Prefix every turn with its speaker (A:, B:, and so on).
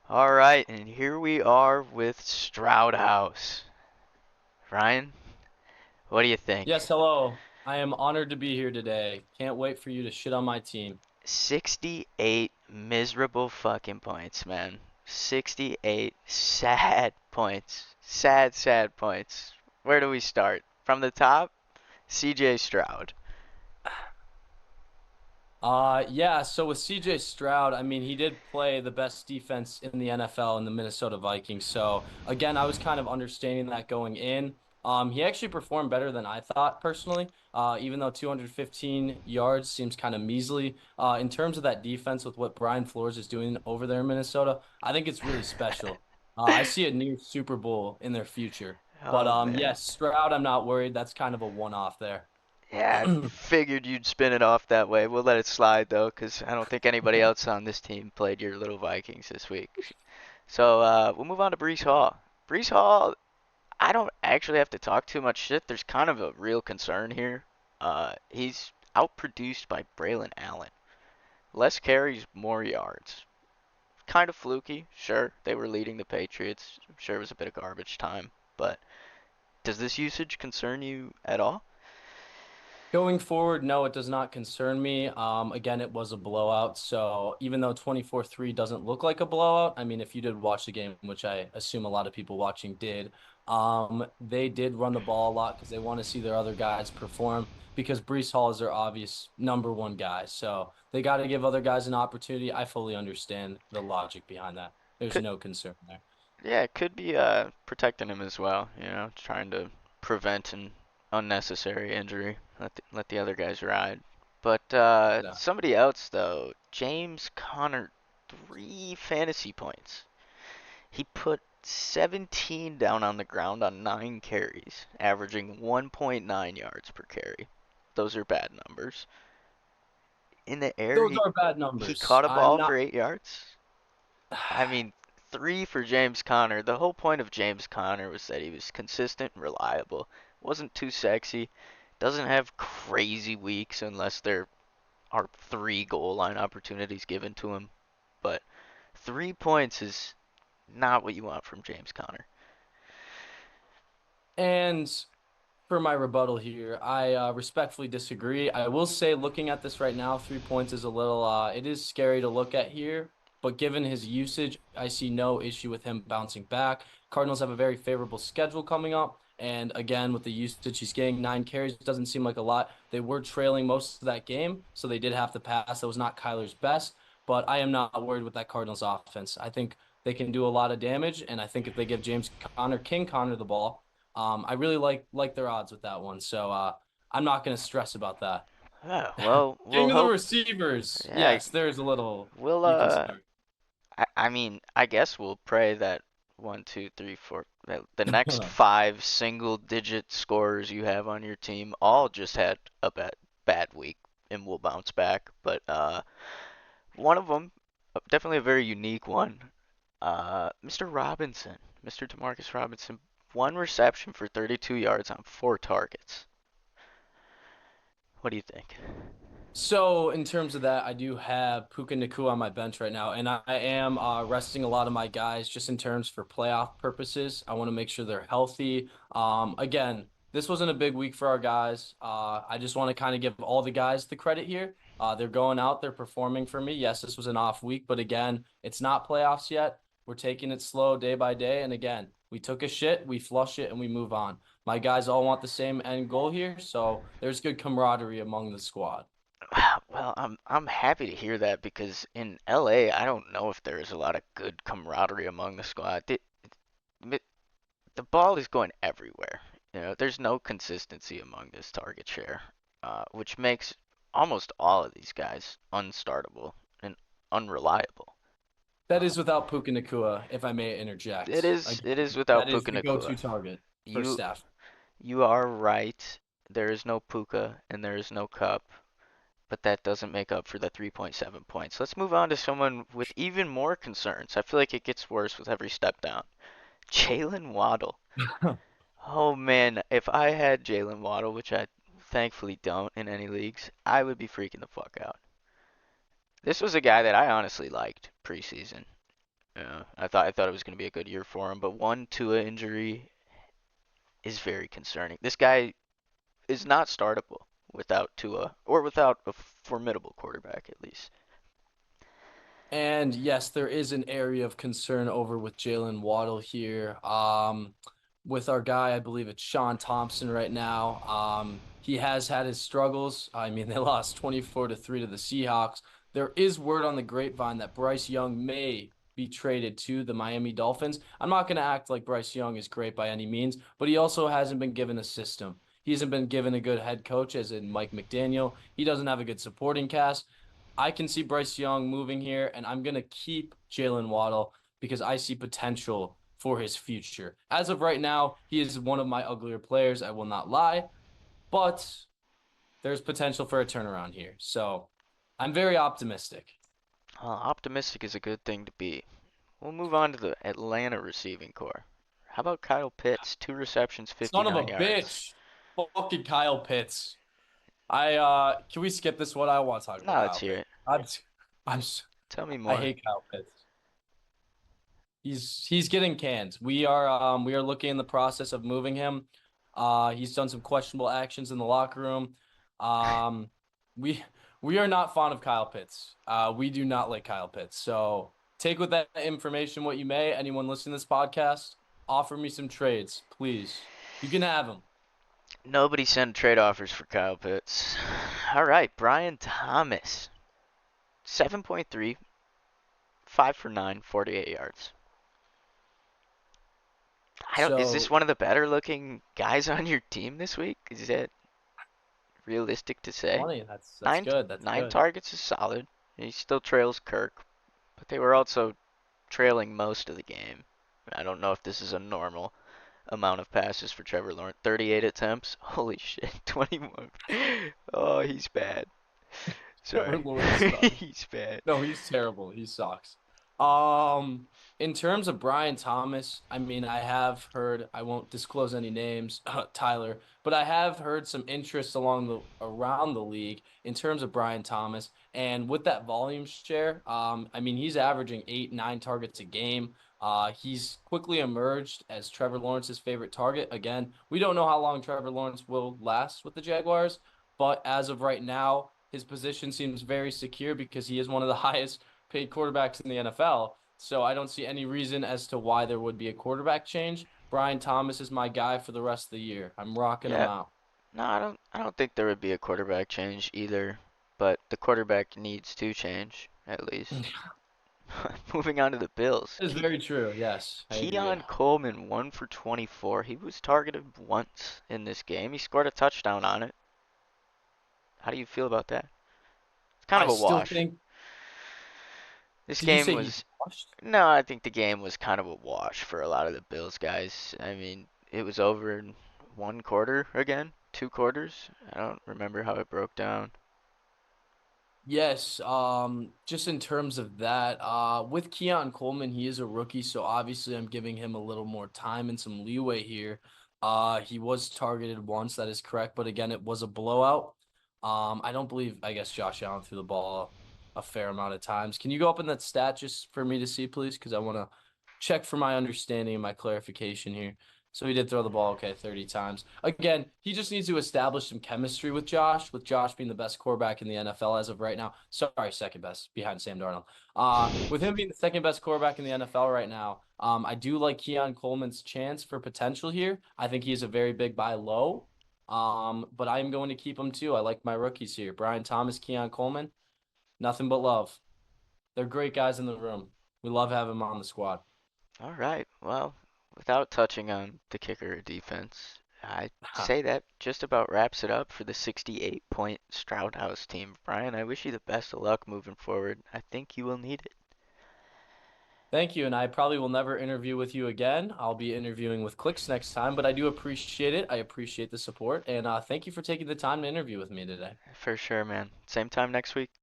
A: All right, and here we are with StroudHouse. Ryan, what do you think?
B: Yes, hello. I am honored to be here today. Can't wait for you to shit on my team.
A: 68 miserable fucking points, man. 68 sad points. Sad, sad points. Where do we start? From the top? CJ Stroud.
B: Yeah, so with CJ Stroud, I mean, he did play the best defense in the NFL in the Minnesota Vikings. So again, I was kind of understanding that going in. He actually performed better than I thought personally, even though 215 yards seems kind of measly. In terms of that defense with what Brian Flores is doing over there in Minnesota, I think it's really special. I see a near Super Bowl in their future. But
A: Oh, man.
B: yes, Stroud, I'm not worried. That's kind of a one-off there.
A: Yeah, I figured you'd spin it off that way. We'll let it slide, though, because I don't think anybody else on this team played your little Vikings this week. So we'll move on to Brees Hall. Brees Hall, I don't actually have to talk too much shit. There's kind of a real concern here. He's outproduced by Braylon Allen. Less carries, more yards. Kind of fluky, sure. They were leading the Patriots. I'm sure it was a bit of garbage time. But does this usage concern you at all?
B: Going forward, no, it does not concern me. Again, it was a blowout. So even though 24-3 doesn't look like a blowout, I mean, if you did watch the game, which I assume a lot of people watching did, they did run the ball a lot because they want to see their other guys perform because Brees Hall is their obvious number one guy. So they got to give other guys an opportunity. I fully understand the logic behind that. There's
A: Could,
B: no concern there.
A: yeah, it could be protecting him as well. Trying to prevent an unnecessary injury. Let the other guys ride. But
B: Yeah.
A: somebody else though, James Conner, 3 fantasy points. He put 17 down on the ground on 9 carries, averaging 1.9 yards per carry. Those are bad numbers. In the air,
B: Those
A: he
B: are bad
A: he
B: numbers.
A: caught a
B: I'm
A: ball
B: not.
A: for 8 yards. I mean, 3 for James Conner. The whole point of James Conner was that he was consistent and reliable. Wasn't too sexy. Doesn't have crazy weeks unless there are 3 goal line opportunities given to him. But 3 points is not what you want from James Conner.
B: And for my rebuttal here, I respectfully disagree. I will say, looking at this right now, 3 points is a little, it is scary to look at here. But given his usage, I see no issue with him bouncing back. Cardinals have a very favorable schedule coming up. And again, with the usage he's getting, 9 carries doesn't seem like a lot. They were trailing most of that game, so they did have to pass. That was not Kyler's best, but I am not worried with that Cardinals offense. I think they can do a lot of damage, and I think if they give James Conner, King Conner the ball, I really like their odds with that one, so I'm not going to stress about that.
A: Yeah, well,
B: Getting
A: we'll
B: to the
A: hope.
B: receivers,
A: Yeah,
B: yes, there's a little
A: we'll.
B: you can start.
A: I mean, I guess we'll pray that one, two, three, four. That the next 5 single-digit scorers you have on your team all just had a bad week and will bounce back. But one of them, definitely a very unique one. Mr. Robinson, Mr. Demarcus Robinson, 1 reception for 32 yards on 4 targets. What do you think?
B: So in terms of that, I do have Puka Nacua on my bench right now, and I am resting a lot of my guys just in terms for playoff purposes. I want to make sure they're healthy. Again, this wasn't a big week for our guys. I just want to kind of give all the guys the credit here. They're going out, they're performing for me. Yes, this was an off week, but again, it's not playoffs yet. We're taking it slow day by day, and again, we took a shit, we flush it, and we move on. My guys all want the same end goal here, so there's good camaraderie among the squad.
A: Well, I'm happy to hear that because in LA, I don't know if there is a lot of good camaraderie among the squad. The ball is going everywhere. There's no consistency among this target share, which makes almost all of these guys unstartable and unreliable.
B: That
A: Uh,
B: is without Puka Nacua, if I may
A: it
B: interject.
A: is
B: Again,
A: it is
B: that
A: without
B: is
A: Puka
B: the
A: Nacua.
B: go-to target for
A: You
B: staff.
A: you are right. There is no Puka and there is no Cup, but that doesn't make up for the 3.7 points. Let's move on to someone with even more concerns. I feel like it gets worse with every step down. Jalen Waddle. Oh man, if I had Jalen Waddle, which I thankfully don't in any leagues, I would be freaking the fuck out. This was a guy that I honestly liked preseason. Yeah, I thought it was going to be a good year for him, but one Tua injury is very concerning. This guy is not startable without Tua or without a formidable quarterback at least.
B: And yes, there is an area of concern over with Jalen Waddle here. With our guy, I believe it's Sean Thompson right now. He has had his struggles. I mean, they lost 24-3 to the Seahawks. There is word on the grapevine that Bryce Young may be traded to the Miami Dolphins. I'm not going to act like Bryce Young is great by any means, but he also hasn't been given a system. He hasn't been given a good head coach, as in Mike McDaniel. He doesn't have a good supporting cast. I can see Bryce Young moving here, and I'm going to keep Jalen Waddle because I see potential for his future. As of right now, he is one of my uglier players. I will not lie, but there's potential for a turnaround here. So I'm very optimistic.
A: Optimistic is a good thing to be. We'll move on to the Atlanta receiving core. How about Kyle Pitts? 2 receptions,
B: Son of a
A: 59 yards.
B: bitch. Fucking Kyle Pitts. I can we skip this one? I want to talk about
A: Now let's
B: Kyle
A: hear
B: Pitts.
A: it.
B: I'm
A: Tell me
B: I
A: more.
B: hate Kyle Pitts. He's getting canned. We are looking in the process of moving him. He's done some questionable actions in the locker room. Um, we we are not fond of Kyle Pitts. We do not like Kyle Pitts. So take with that information what you may. Anyone listening to this podcast, offer me some trades, please. You can have him.
A: Nobody sent trade offers for Kyle Pitts. All right, Brian Thomas. 7.3, 5 for 9, 48 yards. Is this
B: So
A: one of the better looking guys on your team this week? Is that realistic to say?
B: 20. That's
A: Nine
B: good. That's
A: nine
B: good.
A: targets is solid. He still trails Kirk, but they were also trailing most of the game. I don't know if this is a normal amount of passes for Trevor Lawrence. 38 attempts. Holy shit, 21. Oh, he's bad.
B: Trevor
A: Sorry.
B: Lawrence sucks.
A: He's bad.
B: No, he's terrible. He sucks. Um, in terms of Brian Thomas, I mean, I have heard, I won't disclose any names, Tyler, but I have heard some interest around the league in terms of Brian Thomas. And with that volume share, I mean, he's averaging 8, 9 targets a game. He's quickly emerged as Trevor Lawrence's favorite target. Again, we don't know how long Trevor Lawrence will last with the Jaguars, but as of right now, his position seems very secure because he is one of the highest paid quarterbacks in the NFL. So I don't see any reason as to why there would be a quarterback change. Brian Thomas is my guy for the rest of the year. I'm rocking him
A: Yeah.
B: out.
A: No, I don't think there would be a quarterback change either, but the quarterback needs to change at least. Moving on to the Bills.
B: That is very true. Yes, I agree.
A: Keon Coleman 1 for 24. He was targeted once in this game. He scored a touchdown on it. How do you feel about that? It's kind of
B: I
A: a
B: still
A: wash.
B: think.
A: This
B: Did you
A: game
B: say he's
A: was
B: washed?
A: No, I think the game was kind of a wash for a lot of the Bills guys. I mean, it was over in 1 quarter again, 2 quarters. I don't remember how it broke down.
B: Yes, just in terms of that, with Keon Coleman, he is a rookie, so obviously I'm giving him a little more time and some leeway here. He was targeted once, that is correct, but again, it was a blowout. I don't believe, I guess Josh Allen threw the ball a fair amount of times. Can you go up in that stat just for me to see, please? Because I want to check for my understanding and my clarification here. So he did throw the ball, okay, 30 times. Again, he just needs to establish some chemistry with Josh being the best quarterback in the NFL as of right now. Sorry, second best behind Sam Darnold. With him being the second best quarterback in the NFL right now, I do like Keon Coleman's chance for potential here. I think he's a very big buy low. But I am going to keep him too. I like my rookies here. Brian Thomas, Keon Coleman, nothing but love. They're great guys in the room. We love having them on the squad.
A: All right. Well, without touching on the kicker defense, I'd say that just about wraps it up for the 68-point StroudHouse team. Brian, I wish you the best of luck moving forward. I think you will need it.
B: Thank you, and I probably will never interview with you again. I'll be interviewing with Clicks next time, but I do appreciate it. I appreciate the support, and thank you for taking the time to interview with me today.
A: For sure, man. Same time next week.